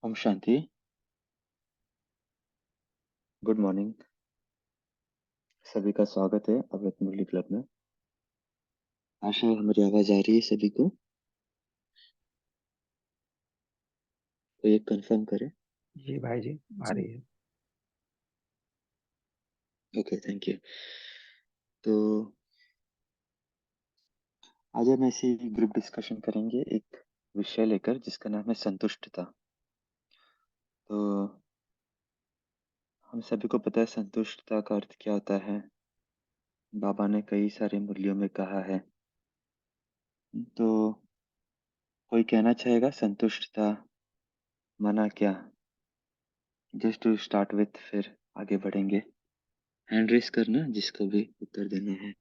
Om Shanti. Good morning. सभी का स्वागत है अमृत मुरली क्लब में। आशा है हमारी आवाज आ रही है सभी को। तो ये कंफर्म करें। जी भाई जी, आ रही है। Okay, thank you. तो आज हम ऐसे ही ग्रुप डिस्कशन करेंगे एक विषय लेकर जिसका नाम है संतुष्टता। तो हम सभी को पता है संतुष्टता का अर्थ क्या होता है। बाबा ने कई सारे मूल्यों में कहा है। तो कोई कहना चाहेगा संतुष्टता माना क्या? जस्ट टू स्टार्ट विथ, फिर आगे बढ़ेंगे। हैंड रेस करना जिसको भी उत्तर देना है।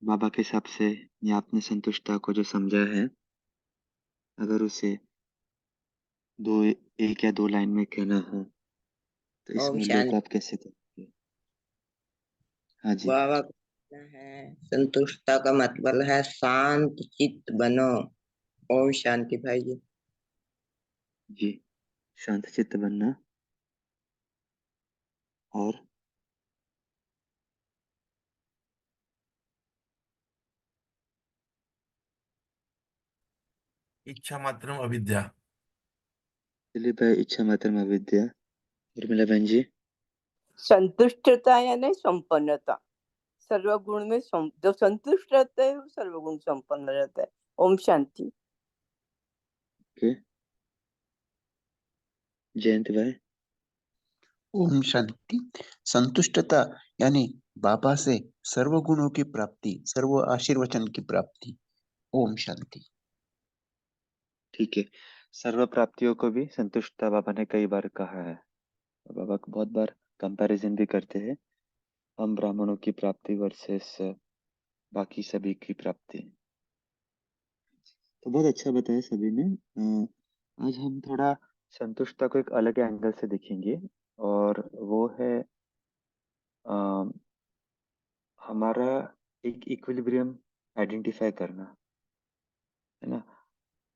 बाबा के हिसाब से या आपने संतुष्टता को जो समझा है, अगर उसे दो एक या दो लाइन में कहना हो तो इस ओम मूल्य को शांति। आप कैसे कहेंगे? हाँ जी। बाबा का कहना है संतुष्टता का मतलब है शांत चित्त बनो। ओम शांति भाई जी। जी, शांत चित्त बनना। और इच्छा मात्रम अविद्या। दिलीप भाई, इच्छा मात्र अविद्या। उर्मिला बहन जी। संतुष्टता यानी संपन्नता। सर्व गुण में जो संतुष्ट रहता है वो सर्व गुण संपन्न रहता है। ओम शांति। ओके, जयंत भाई। ओम शांति। संतुष्टता यानी बाबा से सर्व गुणों की प्राप्ति, सर्व आशीर्वचन की प्राप्ति। ओम शांति। ठीक है। सर्व प्राप्तियों को भी संतुष्टता बाबा ने कई बार कहा है। और बाबा को बहुत बार कंपैरिजन भी करते हैं, हम ब्राह्मणों की प्राप्ति वर्सेस बाकी सभी की प्राप्ति। तो बहुत अच्छा बताया सभी ने। आज हम थोड़ा संतुष्टता को एक अलग एंगल से देखेंगे। और वो है हमारा एक इक्विलिब्रियम आइडेंटिफाई करना, है ना।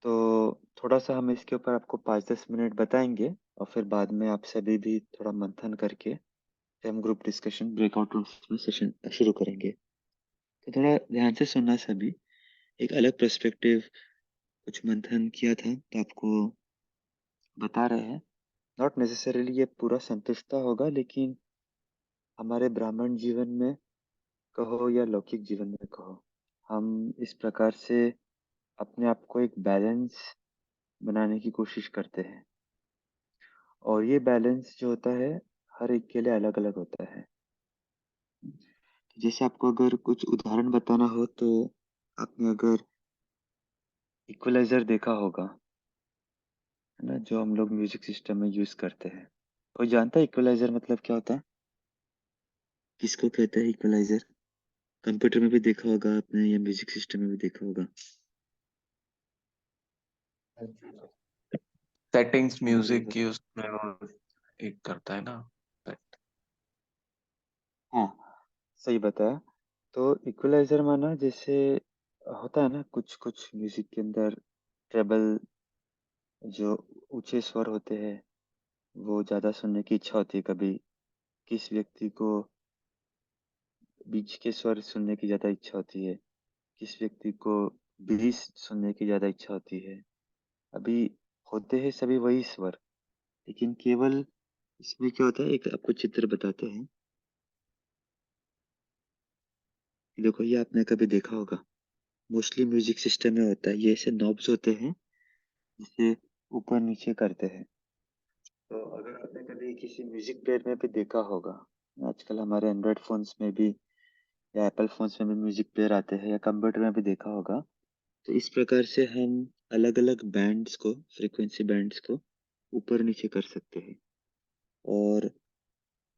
तो थोड़ा सा हम इसके ऊपर आपको 5-10 मिनट बताएंगे और फिर बाद में आप सभी भी थोड़ा मंथन करके फिर हम ग्रुप डिस्कशन ब्रेकआउट रूम्स में सेशन शुरू करेंगे। तो थोड़ा ध्यान से सुनना सभी। एक अलग पर्सपेक्टिव कुछ मंथन किया था तो आपको बता रहे हैं। नॉट नेसेसरीली ये पूरा संतुष्टता होगा, लेकिन हमारे ब्राह्मण जीवन में कहो या लौकिक जीवन में कहो, हम इस प्रकार से अपने आप को एक बैलेंस बनाने की कोशिश करते हैं। और ये बैलेंस जो होता है हर एक के लिए अलग अलग होता है। जैसे आपको अगर कुछ उदाहरण बताना हो तो आपने अगर इक्वलाइजर देखा होगा, है ना, जो हम लोग म्यूजिक सिस्टम में यूज करते हैं। कोई जानता है इक्वलाइजर मतलब क्या होता है? किसको कहते हैं इक्वलाइजर? कंप्यूटर में भी देखा होगा आपने या म्यूजिक सिस्टम में भी देखा होगा। सेटिंग्स हाँ म्यूजिक बोलो। की उसमें वो एक करता है ना। हाँ, सही बताया। तो इक्वलाइजर माना जैसे होता है ना, कुछ कुछ म्यूजिक के अंदर ट्रेबल, जो ऊंचे स्वर होते हैं, वो ज्यादा सुनने की इच्छा होती है। कभी किस व्यक्ति को बीच के स्वर सुनने की ज्यादा इच्छा होती है, किस व्यक्ति को बेस सुनने की ज्यादा इच्छा होती है। अभी होते हैं सभी वही स्वर, लेकिन केवल इसमें क्या होता है, एक आपको चित्र बताते हैं। देखो, ये आपने कभी देखा होगा, मोस्टली म्यूजिक सिस्टम में होता है, ये ऐसे नॉब्स होते हैं जिसे ऊपर नीचे करते हैं। तो अगर आपने कभी किसी म्यूजिक प्लेयर में भी देखा होगा, आजकल हमारे एंड्रॉयड फोन्स में भी या एप्पल फोन्स में भी म्यूजिक प्लेयर आते हैं, या कंप्यूटर में भी देखा होगा। तो इस प्रकार से हम अलग अलग बैंड्स को, फ्रीक्वेंसी बैंड्स को ऊपर नीचे कर सकते हैं। और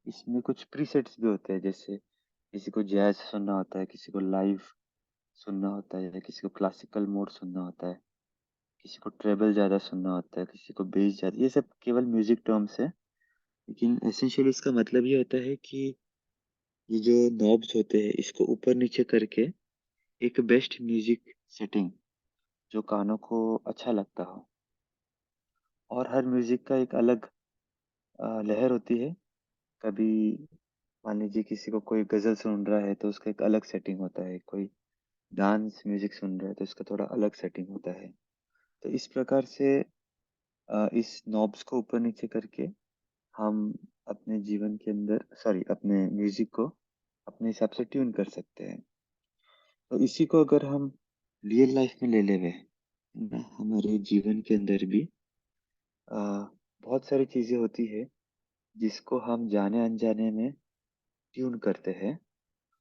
इसमें कुछ प्रीसेट्स भी होते हैं, जैसे किसी को जैज सुनना होता है, किसी को लाइव सुनना होता है, या किसी को क्लासिकल मोड सुनना होता है, किसी को ट्रेबल ज़्यादा सुनना होता है, किसी को बेस ज़्यादा। ये सब केवल म्यूजिक टर्म्स है, लेकिन एसेंशियली इसका मतलब ये होता है कि ये जो नॉब्स होते हैं इसको ऊपर नीचे करके एक बेस्ट म्यूजिक सेटिंग जो कानों को अच्छा लगता हो, और हर म्यूजिक का एक अलग लहर होती है। कभी मान लीजिए किसी को कोई गजल सुन रहा है तो उसका एक अलग सेटिंग होता है, कोई डांस म्यूजिक सुन रहा है तो उसका थोड़ा अलग सेटिंग होता है। तो इस प्रकार से इस नॉब्स को ऊपर नीचे करके हम अपने जीवन के अंदर अपने म्यूजिक को अपने हिसाब से ट्यून कर सकते हैं। तो इसी को अगर हम रियल लाइफ में ले लेवे ना, हमारे जीवन के अंदर भी अ, बहुत सारी चीजें होती है जिसको हम जाने अनजाने में ट्यून करते हैं,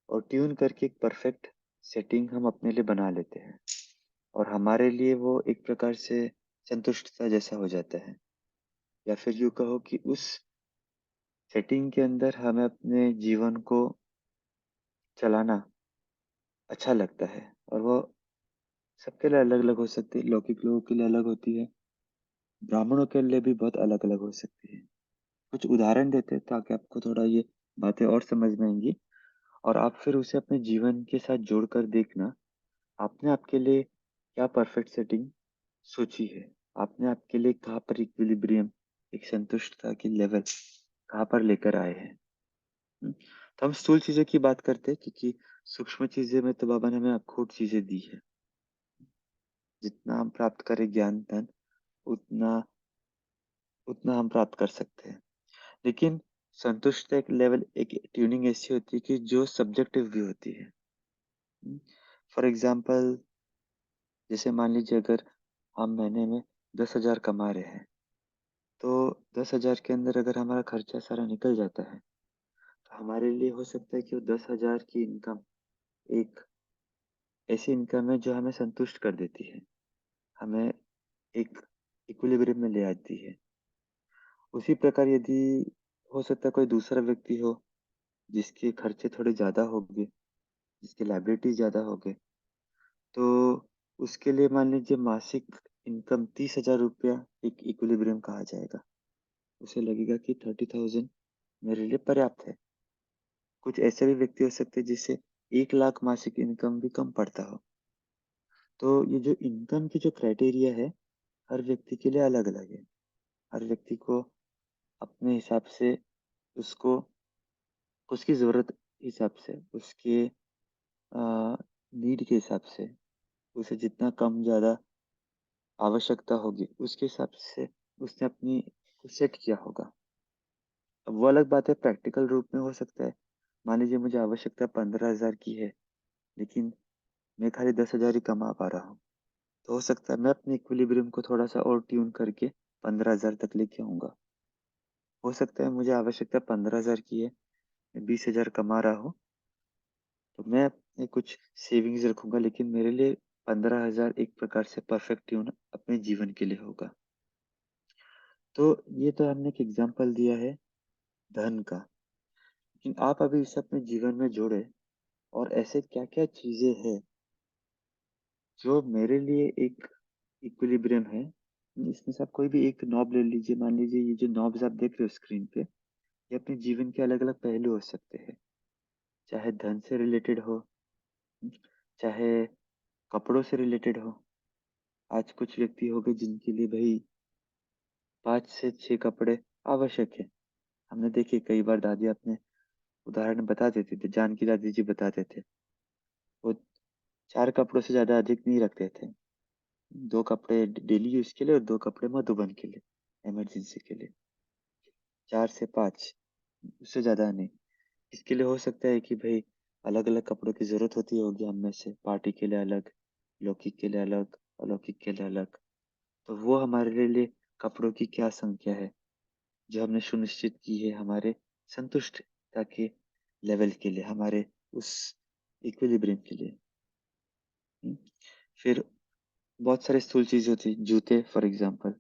और ट्यून करके एक परफेक्ट सेटिंग हम अपने लिए बना लेते हैं, और हमारे लिए वो एक प्रकार से संतुष्टता जैसा हो जाता है। या फिर यूँ कहो कि उस सेटिंग के अंदर हमें अपने जीवन को चलाना अच्छा लगता है, और वो सबके लिए अलग अलग हो सकती है। लौकिक लोगों के लिए अलग होती है, ब्राह्मणों के लिए भी बहुत अलग अलग हो सकती है। कुछ उदाहरण देते हैं ताकि आपको थोड़ा ये बातें और समझ में आएंगी, और आप फिर उसे अपने जीवन के साथ जोड़कर देखना, आपने आपके लिए क्या परफेक्ट सेटिंग सोची है, आपने आपके लिए कहाँ पर इक्विलिब्रियम, एक संतुष्टता की लेवल कहाँ पर लेकर आए हैं। तो हम स्थूल चीजों की बात करते हैं क्योंकि सूक्ष्म चीजें में तो बाबा ने हमें अखूट चीजें दी है। जितना हम प्राप्त करें ज्ञान धन, उतना उतना हम प्राप्त कर सकते हैं। लेकिन संतुष्ट एक लेवल, एक ट्यूनिंग ऐसी होती है कि जो सब्जेक्टिव भी होती है। फॉर एग्जाम्पल, जैसे मान लीजिए अगर हम महीने में 10,000 कमा रहे हैं, तो 10,000 के अंदर अगर हमारा खर्चा सारा निकल जाता है, तो हमारे लिए हो सकता है कि वो 10,000 की इनकम एक ऐसी इनकम है जो हमें संतुष्ट कर देती है, हमें एक इक्विलिब्रियम में ले आती है। उसी प्रकार यदि हो सकता है कोई दूसरा व्यक्ति हो जिसके खर्चे थोड़े ज़्यादा हो गए, जिसकी लायबिलिटी ज़्यादा हो गए, तो उसके लिए मान लीजिए मासिक इनकम 30,000 रुपया एक इक्विलिब्रियम कहा जाएगा। उसे लगेगा कि 30,000 मेरे लिए पर्याप्त है। कुछ ऐसे भी व्यक्ति हो सकते हैं जिससे 1 लाख मासिक इनकम भी कम पड़ता हो। तो ये जो इनकम की जो क्राइटेरिया है, हर व्यक्ति के लिए अलग अलग है। हर व्यक्ति को अपने हिसाब से उसको उसकी ज़रूरत हिसाब से, उसके नीड के हिसाब से, उसे जितना कम ज़्यादा आवश्यकता होगी उसके हिसाब से उसने अपनी को सेट किया होगा। अब वो अलग बात है, प्रैक्टिकल रूप में हो सकता है मान लीजिए मुझे आवश्यकता 15,000 की है, लेकिन मैं खाली 10,000 ही कमा पा रहा हूँ। तो हो सकता है मैं अपने इक्विलिब्रियम को थोड़ा सा और ट्यून करके 15,000 तक लेके आऊँगा। हो सकता है मुझे आवश्यकता 15,000 की है, मैं 20,000 कमा रहा हूँ, तो मैं अपने कुछ सेविंग्स रखूंगा, लेकिन मेरे लिए 15,000 एक प्रकार से परफेक्ट ट्यून अपने जीवन के लिए होगा। तो ये तो हमने एक एग्जांपल दिया है धन का, लेकिन आप अभी इसे अपने जीवन में जोड़े, और ऐसे क्या-क्या चीजें हैं जो मेरे लिए एक इक्विलिब्रियम है। इसमें से आप कोई भी एक नॉब ले लीजिए, मान लीजिए ये जो नॉब्स आप देख रहे हो स्क्रीन पे, ये अपने जीवन के अलग अलग पहलू हो सकते हैं। चाहे धन से रिलेटेड हो, चाहे कपड़ों से रिलेटेड हो। आज कुछ व्यक्ति हो गए जिनके लिए भाई 5 से 6 कपड़े आवश्यक है। हमने देखे कई बार, दादी अपने उदाहरण बता देते थे, जानकी दादी जी बताते थे, वो 4 कपड़ों से ज्यादा अधिक नहीं रखते थे। 2 कपड़े डेली यूज के लिए और 2 कपड़े मधुबन के लिए, इमरजेंसी के लिए। 4 से 5, उससे ज्यादा नहीं। इसके लिए हो सकता है कि भाई अलग अलग कपड़ों की जरूरत होती होगी हम में से, पार्टी के लिए अलग, लौकिक के लिए अलग, अलौकिक के लिए अलग। तो वो हमारे लिए कपड़ों की क्या संख्या है जो हमने सुनिश्चित की है हमारे संतुष्टता के लेवल के लिए, हमारे उस इक्विलिब्रियम के लिए। हम्म। फिर बहुत सारे स्थूल चीज होती है, जूते फॉर एग्जाम्पल।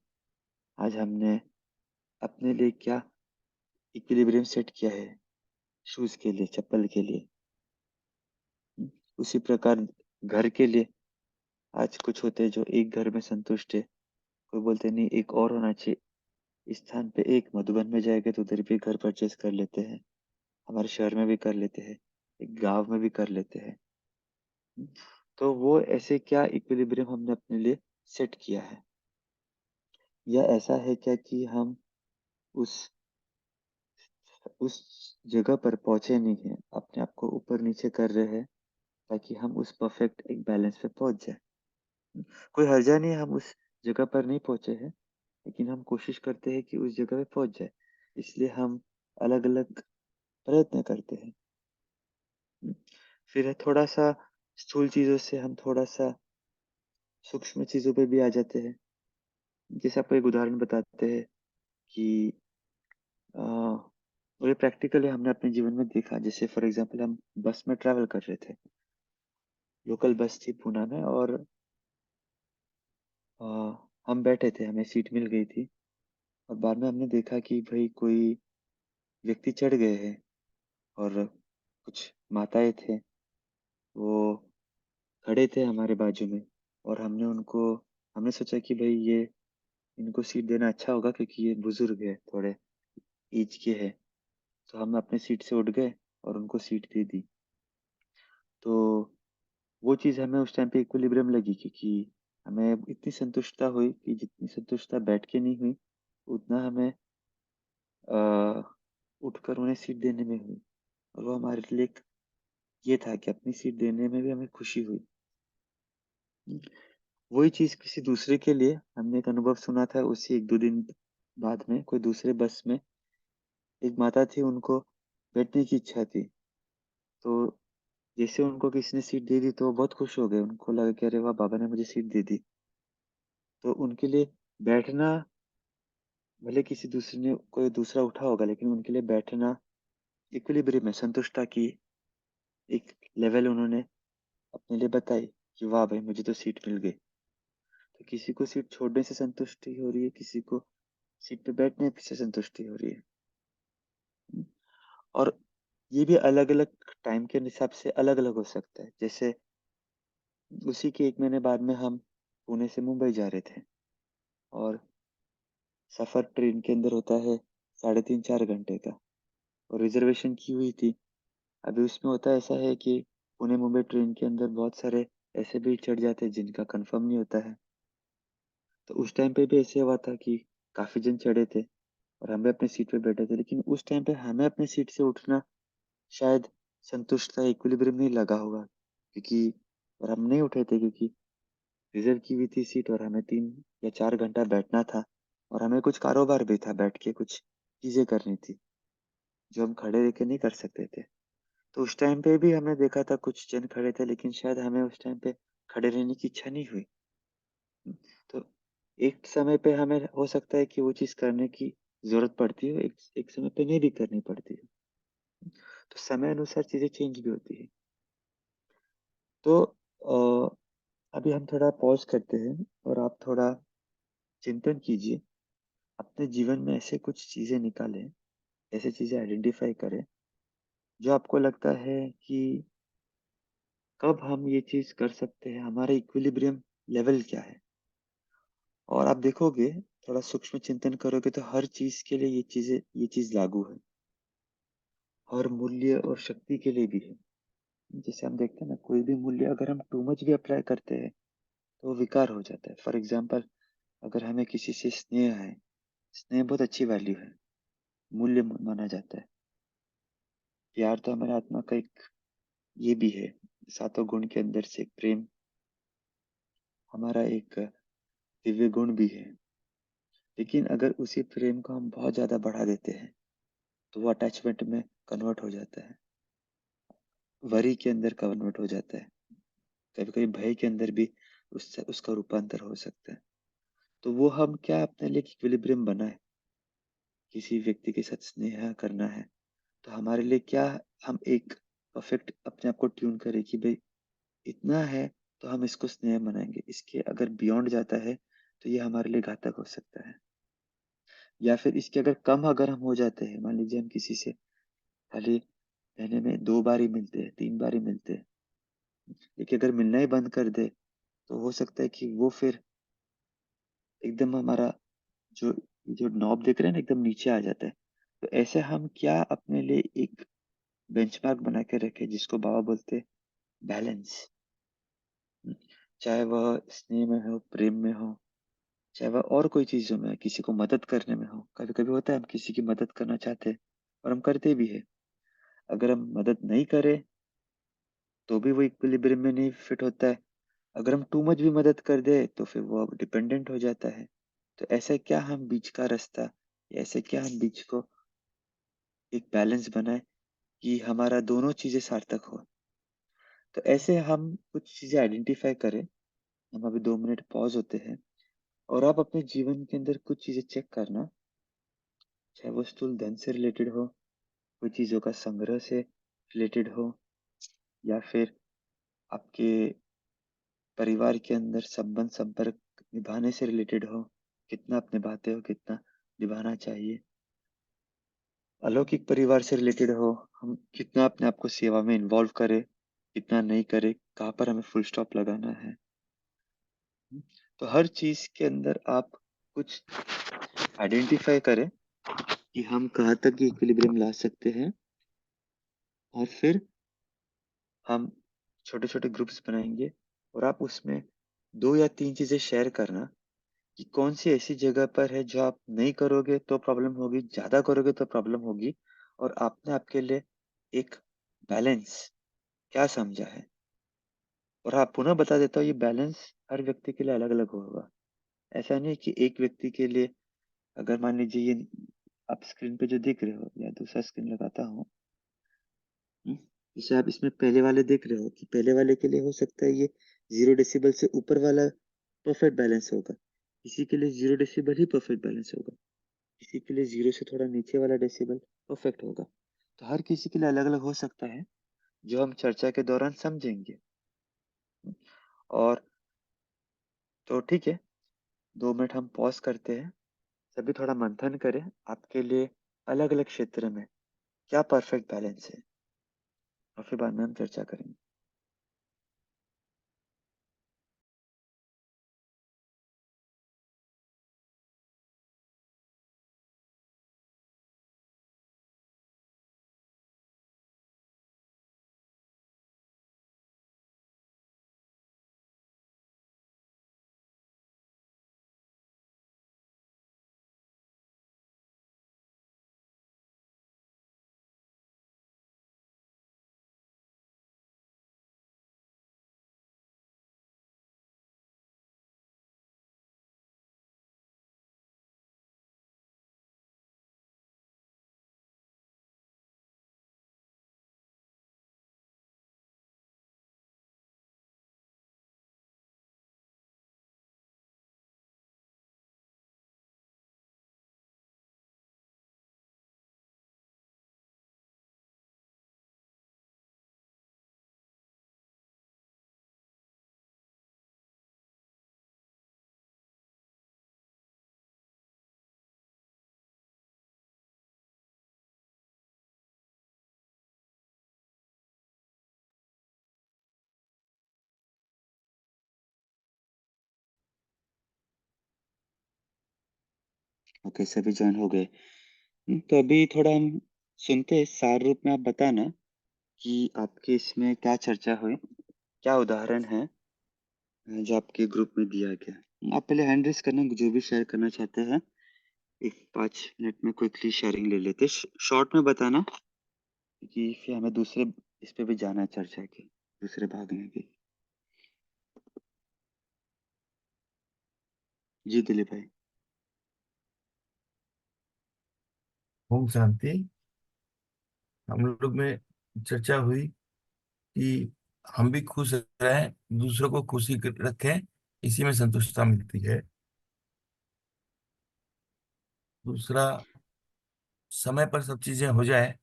आज हमने अपने लिए क्या इक्विलिब्रियम सेट किया है शूज के लिए, चप्पल के लिए। हम्म। उसी प्रकार घर के लिए आज कुछ होते हैं जो एक घर में संतुष्ट है, कोई बोलते नहीं एक और होना चाहिए। इस स्थान पे एक मधुबन में जाएंगे तो उधर भी घर परचेज कर लेते हैं, हमारे शहर में भी कर लेते हैं, एक गांव में भी कर लेते हैं। तो वो ऐसे क्या इक्विलिब्रियम हमने अपने लिए सेट किया है। या ऐसा है क्या कि हम उस उस जगह पर पहुंचे नहीं हैं, अपने आप को ऊपर नीचे कर रहे हैं ताकि हम उस परफेक्ट एक बैलेंस पे पहुंच जाए। कोई हर्जा नहीं है हम उस जगह पर नहीं पहुंचे हैं, लेकिन हम कोशिश करते हैं कि उस जगह पे पहुंच जाए। इसलिए हम अलग अलग प्रयत्न करते हैं। फिर थोड़ा सा स्थूल चीजों से हम थोड़ा सा सूक्ष्म चीजों पे भी आ जाते हैं। जैसे आपको एक उदाहरण बताते हैं कि और ये प्रैक्टिकली हमने अपने जीवन में देखा। जैसे फॉर एग्जांपल हम बस में ट्रैवल कर रहे थे, लोकल बस थी पूना में, और अ, हम बैठे थे, हमें सीट मिल गई थी। और बाद में हमने देखा कि भाई कोई व्यक्ति चढ़ गए हैं, और कुछ माताएं थे, वो खड़े थे हमारे बाजू में। और हमने सोचा कि भाई ये इनको सीट देना अच्छा होगा क्योंकि ये बुजुर्ग है, थोड़े एज के है। तो हम अपने सीट से उठ गए और उनको सीट दे दी। तो वो चीज़ हमें उस टाइम पे इक्विलिब्रियम लगी, क्योंकि हमें इतनी संतुष्टता हुई कि जितनी संतुष्टता बैठ के नहीं हुई, उतना हमें अ, उठकर उन्हें सीट देने में हुई। और वो हमारे लिए एक ये था कि अपनी सीट देने में भी हमें खुशी हुई। वही चीज़ किसी दूसरे के लिए हमने एक अनुभव सुना था। उसी 1-2 दिन बाद में कोई दूसरे बस में एक माता थी, उनको बैठने की इच्छा थी। तो जैसे उनको किसी ने सीट दे दी तो वो बहुत खुश हो गए। उनको लगा कि अरे वाह! बाबा ने मुझे सीट दे दी। तो उनके लिए बैठना, भले किसी दूसरे ने कोई दूसरा उठा होगा, लेकिन उनके लिए बैठना इक्विलिब्रियम में संतुष्टता की एक लेवल उन्होंने अपने लिए बताई कि वाह भाई मुझे तो सीट मिल गई। तो किसी को सीट छोड़ने से संतुष्टि हो रही है, किसी को सीट पे बैठने से संतुष्टि हो रही है। और ये भी अलग-अलग टाइम के हिसाब से अलग-अलग हो सकता है। जैसे उसी के 1 महीने बाद में हम पुणे से मुंबई जा रहे थे, और सफ़र ट्रेन के अंदर होता है 3.5-4 घंटे का, और रिजर्वेशन की हुई थी। अभी उसमें होता ऐसा है कि पुणे मुंबई ट्रेन के अंदर बहुत सारे ऐसे भी चढ़ जाते हैं जिनका कंफर्म नहीं होता है। तो उस टाइम पे भी ऐसे हुआ था कि काफ़ी जन चढ़े थे और हम भी अपनी सीट पे बैठे थे, लेकिन उस टाइम पे हमें अपनी सीट से उठना शायद संतुष्ट था, इक्विलिब्रियम नहीं लगा होगा, क्योंकि और हम नहीं उठे थे क्योंकि रिजर्व की हुई थी सीट, और हमें 3 या 4 घंटा बैठना था, और हमें कुछ कारोबार भी था, बैठ के कुछ चीज़ें करनी थी, जो हम खड़े रह के नहीं कर सकते थे। तो उस टाइम पे भी हमने देखा था कुछ जन खड़े थे, लेकिन शायद हमें उस टाइम पे खड़े रहने की इच्छा नहीं हुई। तो एक समय पे हमें हो सकता है कि वो चीज़ करने की ज़रूरत पड़ती है, एक एक समय पे नहीं भी करनी पड़ती है। तो समय अनुसार चीज़ें चेंज भी होती है। तो अभी हम थोड़ा पॉज़ करते हैं और आप थोड़ा चिंतन कीजिए। अपने जीवन में ऐसे कुछ चीज़ें निकालें, ऐसी चीज़ें आइडेंटिफ़ाई करें, जो आपको लगता है कि कब हम ये चीज़ कर सकते हैं, हमारा इक्विलिब्रियम लेवल क्या है? और आप देखोगे, थोड़ा सूक्ष्म चिंतन करोगे तो हर चीज़ के लिए ये चीज़ लागू है। हर मूल्य और शक्ति के लिए भी है। जैसे हम देखते हैं ना, कोई भी मूल्य अगर हम टू मच भी अप्लाई करते हैं, तो वो विकार हो जाता है। फॉर एग्ज़ाम्पल, अगर हमें किसी से स्नेह है, स्नेह बहुत अच्छी वैल्यू है, मूल्य माना जाता है। प्यार तो हमारी आत्मा का एक ये भी है, सातों गुण के अंदर से एक प्रेम हमारा एक दिव्य गुण भी है। लेकिन अगर उसी प्रेम को हम बहुत ज़्यादा बढ़ा देते हैं, तो वो अटैचमेंट में कन्वर्ट हो जाता है, वरी के अंदर कन्वर्ट हो जाता है, कभी-कभी भय के अंदर भी उसका रूपांतर हो सकता है। तो वो हम क्या अपने लिए इक्विलिब्रियम बनाएँ, किसी व्यक्ति के साथ स्नेह करना है, तो हमारे लिए क्या हम एक परफेक्ट अपने आप को ट्यून करें कि भई इतना है तो हम इसको स्नेह मनाएँगे, इसके अगर बियॉन्ड जाता है, तो ये हमारे लिए घातक हो सकता है। या फिर इसके अगर कम अगर हम हो जाते हैं, मान लीजिए हम किसी से खाली महीने में 2 बार ही मिलते हैं, 3 बार ही मिलते हैं, देखिए अगर मिलना ही बंद कर दे, तो हो सकता है कि वो फिर एकदम हमारा जो जो नॉब देख रहे हैं ना, एकदम नीचे आ जाता है। तो ऐसे हम क्या अपने लिए एक बेंचमार्क बना के रखें, जिसको बाबा बोलते हैं बैलेंस। चाहे वह स्नेह में हो, प्रेम में हो, चाहे वह और कोई चीज़ों में, किसी को मदद करने में हो। कभी-कभी होता है हम किसी की मदद करना चाहते हैं और हम करते भी हैं। अगर हम मदद नहीं करें, तो भी वो इक्विलिब्रियम में नहीं फिट होता है। अगर हम टू मच भी मदद कर दें, तो फिर वो अब डिपेंडेंट हो जाता है। तो ऐसे क्या हम बीच का रास्ता या ऐसे क्या हम बीच को एक बैलेंस बनाएँ कि हमारा दोनों चीज़ें सार्थक हो। तो ऐसे हम कुछ चीज़ें आइडेंटिफ़ाई करें। हम अभी 2 मिनट पॉज़ होते हैं और आप अपने जीवन के अंदर कुछ चीज़ें चेक करना, चाहे वो स्थूल धन से रिलेटेड हो, कोई चीज़ों का संग्रह से रिलेटेड हो या फिर आपके परिवार के अंदर संबंध संपर्क निभाने से रिलेटेड हो, कितना आप निभाते हो, कितना निभाना चाहिए। अलौकिक परिवार से रिलेटेड हो, हम कितना अपने आप को सेवा में इन्वॉल्व करें, कितना नहीं करें, कहाँ पर हमें फुल स्टॉप लगाना है। तो हर चीज़ के अंदर आप कुछ आइडेंटिफ़ाई करें कि हम कहाँ तक इक्विलिब्रियम ला सकते हैं और फिर हम छोटे-छोटे ग्रुप्स बनाएँगे और आप उसमें 2 या 3 चीज़ें शेयर करना कि कौन-सी ऐसी जगह पर है जो आप नहीं करोगे तो प्रॉब्लम होगी, ज़्यादा करोगे तो प्रॉब्लम होगी और आपने आपके लिए एक बैलेंस क्या समझा है। और हाँ, पुनः बता देता हूँ ये बैलेंस हर व्यक्ति के लिए अलग-अलग होगा। ऐसा नहीं है कि एक व्यक्ति के लिए अगर मान लीजिए ये आप स्क्रीन पे जो देख रहे हो या दूसरा स्क्रीन लगाता हूँ, हुँ, जैसे आप इसमें पहले वाले देख रहे हो कि पहले वाले के लिए हो सकता है ये 0 डेसिबल से ऊपर वाला परफेक्ट बैलेंस होगा। किसी के लिए 0 डेसिबल ही परफेक्ट बैलेंस होगा। किसी के लिए 0 से थोड़ा नीचे वाला डेसिबल परफेक्ट होगा। तो हर किसी के लिए अलग-अलग हो सकता है, जो हम चर्चा के दौरान समझेंगे। और तो ठीक है, 2 मिनट हम पॉज़ करते हैं। सभी थोड़ा मंथन करें, आपके लिए अलग-अलग क्षेत्र में क्या परफेक्ट बैलेंस है और फिर बाद में हम चर्चा करेंगे। ओके, सभी जॉइन हो गए। तो अभी थोड़ा हम सुनते हैं, सार रूप में आप बताना कि आपके इसमें क्या चर्चा हुई? क्या उदाहरण है जो आपके ग्रुप में दिया गया? आप पहले हैंड रेज़ करना जो भी शेयर करना चाहते हैं। एक 5 मिनट में क्विकली शेयरिंग ले लेते हैं। शॉर्ट में बताना क्योंकि फिर हमें दूसरे इस पे भी जाना है चर्चा के, दूसरे भाग में भी। जी, दिलीप भाई। ओम शांति। हम लोग में चर्चा हुई कि हम भी खुश रहें, दूसरों को खुशी रखें, इसी में संतुष्टता मिलती है। दूसरा, समय पर सब चीजें हो जाए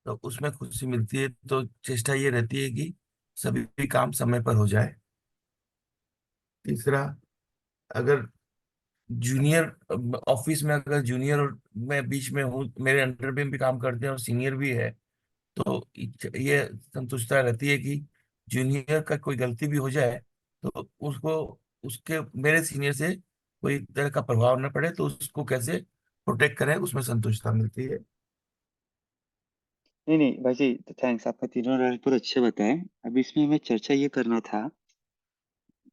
तो उसमें खुशी मिलती है। तो चेष्टा ये रहती है कि सभी काम समय पर हो जाए। तीसरा, अगर जूनियर ऑफिस में, अगर जूनियर और मैं बीच में हूँ, मेरे अंडर में भी काम करते हैं और सीनियर भी है, तो ये संतुष्टता रहती है कि जूनियर का कोई गलती भी हो जाए तो उसको, उसके मेरे सीनियर से कोई तरह का प्रभाव न पड़े, तो उसको कैसे प्रोटेक्ट करें, उसमें संतुष्टता मिलती है। नहीं, नहीं भाई जी, थैंक्स, आपने तीनों राइटर अच्छे बताए। अब इसमें हमें चर्चा ये करना था,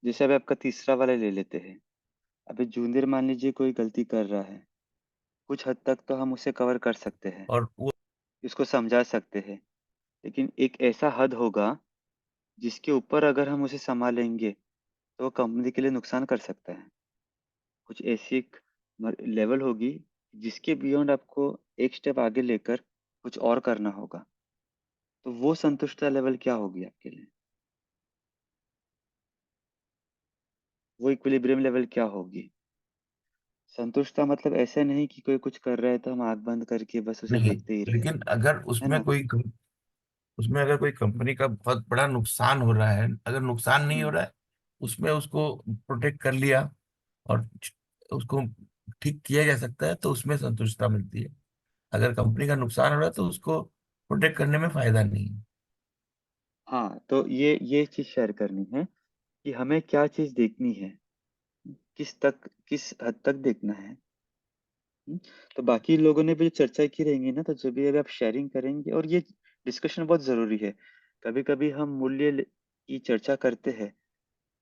जैसे अभी आपका तीसरा वाला ले लेते हैं। अभी जूनियर मान लीजिए कोई गलती कर रहा है, कुछ हद तक तो हम उसे कवर कर सकते हैं, और वो उसको समझा सकते हैं। लेकिन एक ऐसा हद होगा जिसके ऊपर अगर हम उसे संभालेंगे तो वो कंपनी के लिए नुकसान कर सकता है। कुछ ऐसी एक लेवल होगी जिसके बियॉन्ड आपको एक स्टेप आगे लेकर कुछ और करना होगा। तो वो संतुष्टता लेवल क्या होगी आपके लिए? वो इक्विलिब्रियम लेवल क्या होगी? संतुष्टता मतलब ऐसा नहीं कि कोई कुछ कर रहा है तो हम आंख बंद करके बस उसे नहीं, देखते ही रहे, लेकिन अगर है उसमें ना? उसमें अगर कोई कंपनी का बहुत बड़ा नुकसान हो रहा है, अगर नुकसान नहीं हो हम्म। रहा है, उसमें उसको प्रोटेक्ट कर लिया और उसको ठीक किया जा सकता है, तो उसमें संतुष्टता मिलती है। अगर कंपनी का नुकसान हो रहा है तो उसको प्रोटेक्ट करने में फायदा नहीं है। हाँ, तो ये चीज शेयर करनी है कि हमें क्या चीज देखनी है, किस हद तक देखना है। हम्म, तो बाकी लोगों ने भी जो चर्चा की रहेंगी ना, तो जो भी अभी आप शेयरिंग करेंगे, और ये डिस्कशन बहुत जरूरी है। कभी कभी हम की चर्चा करते हैं,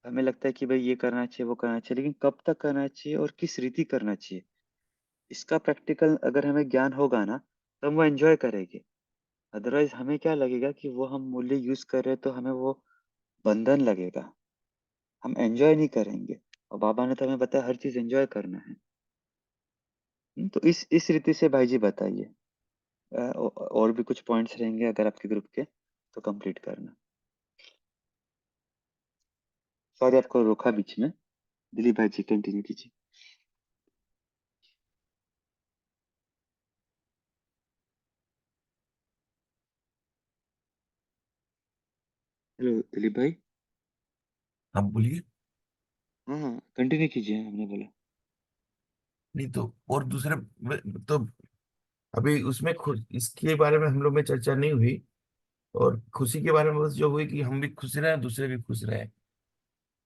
हमें लगता है कि भाई ये करना चाहिए वो करना चाहिए, लेकिन कब तक करना चाहिए और किस रीति करना चाहिए, इसका प्रैक्टिकल अगर हमें ज्ञान होगा ना, तो हम वो एंजॉय करेंगे। अदरवाइज हमें क्या लगेगा कि वो हम मूल्य यूज कर रहे हैं तो हमें वो बंधन लगेगा, हम एंजॉय नहीं करेंगे। और बाबा ने तो हमें बताया हर चीज एंजॉय करना है। तो इस रीति से भाई जी बताइए। और भी कुछ पॉइंट्स रहेंगे अगर आपके ग्रुप के, तो कंप्लीट करना। सॉरी आपको रोका बीच में। दिलीप भाई जी कंटिन्यू कीजिए। हेलो दिलीप भाई। आप बोलिए। हाँ हाँ, कंटिन्यू कीजिए, हमने बोला। नहीं तो और दूसरे तो अभी उसमें खुद इसके बारे में हम लोग में चर्चा नहीं हुई। और खुशी के बारे में बस जो हुई कि हम भी खुश रहे, दूसरे भी खुश रहे।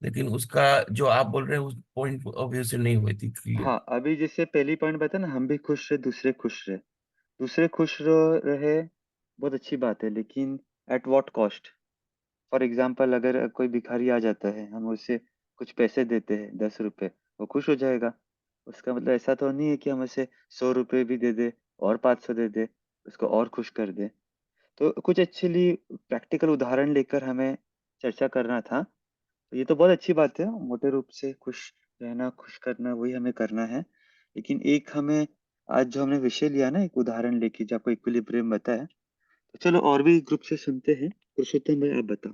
लेकिन उसका जो आप बोल रहे हैं उस पॉइंट ऑफ व्यू से नहीं हुई थी क्लियर। हाँ, अभी जैसे पहली पॉइंट बताया ना, हम भी खुश रहे दूसरे खुश रहे। दूसरे रहे, बहुत अच्छी बात है, लेकिन at what cost? For example, अगर कोई भिखारी आ जाता है, हम उसे कुछ पैसे देते हैं, 10 रुपए, वो खुश हो जाएगा। उसका मतलब ऐसा तो नहीं है कि हम उसे 100 रुपए भी दे दे और 500 दे दे, उसको और खुश कर दे। तो कुछ एक्चुअली प्रैक्टिकल उदाहरण लेकर हमें चर्चा करना था। तो ये तो बहुत अच्छी बात है, मोटे रूप से खुश रहना, खुश करना, वही हमें करना है। लेकिन एक हमें आज जो हमने विषय लिया ना, एक उदाहरण लेके जो आपको इक्विलिब्रियम बताया, तो चलो और भी ग्रुप से सुनते हैं। पुरुषोत्तम भाई आप बताओ।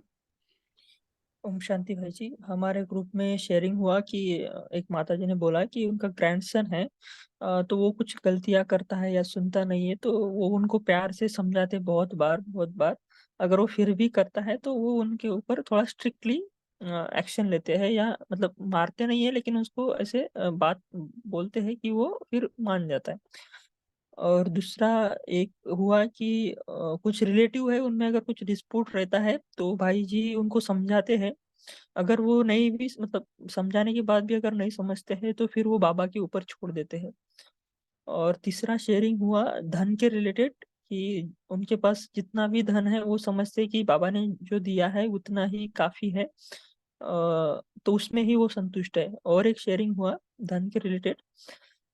ओम शांति भाई जी, हमारे ग्रुप में शेयरिंग हुआ कि एक माता जी ने बोला कि उनका ग्रैंडसन है, तो वो कुछ गलतियां करता है या सुनता नहीं है, तो वो उनको प्यार से समझाते बहुत बार। अगर वो फिर भी करता है तो वो उनके ऊपर थोड़ा स्ट्रिक्टली एक्शन लेते हैं, या मतलब मारते नहीं है लेकिन उसको ऐसे बात बोलते हैं कि वो फिर मान जाता है। और दूसरा एक हुआ कि कुछ रिलेटिव है, उनमें अगर कुछ डिस्प्यूट रहता है तो भाई जी उनको समझाते हैं। अगर वो नहीं भी मतलब समझाने के बाद भी अगर नहीं समझते हैं तो फिर वो बाबा के ऊपर छोड़ देते हैं। और तीसरा शेयरिंग हुआ धन के रिलेटेड, कि उनके पास जितना भी धन है वो समझते हैं कि बाबा ने जो दिया है उतना ही काफी है, तो उसमें ही वो संतुष्ट है। और एक शेयरिंग हुआ धन के रिलेटेड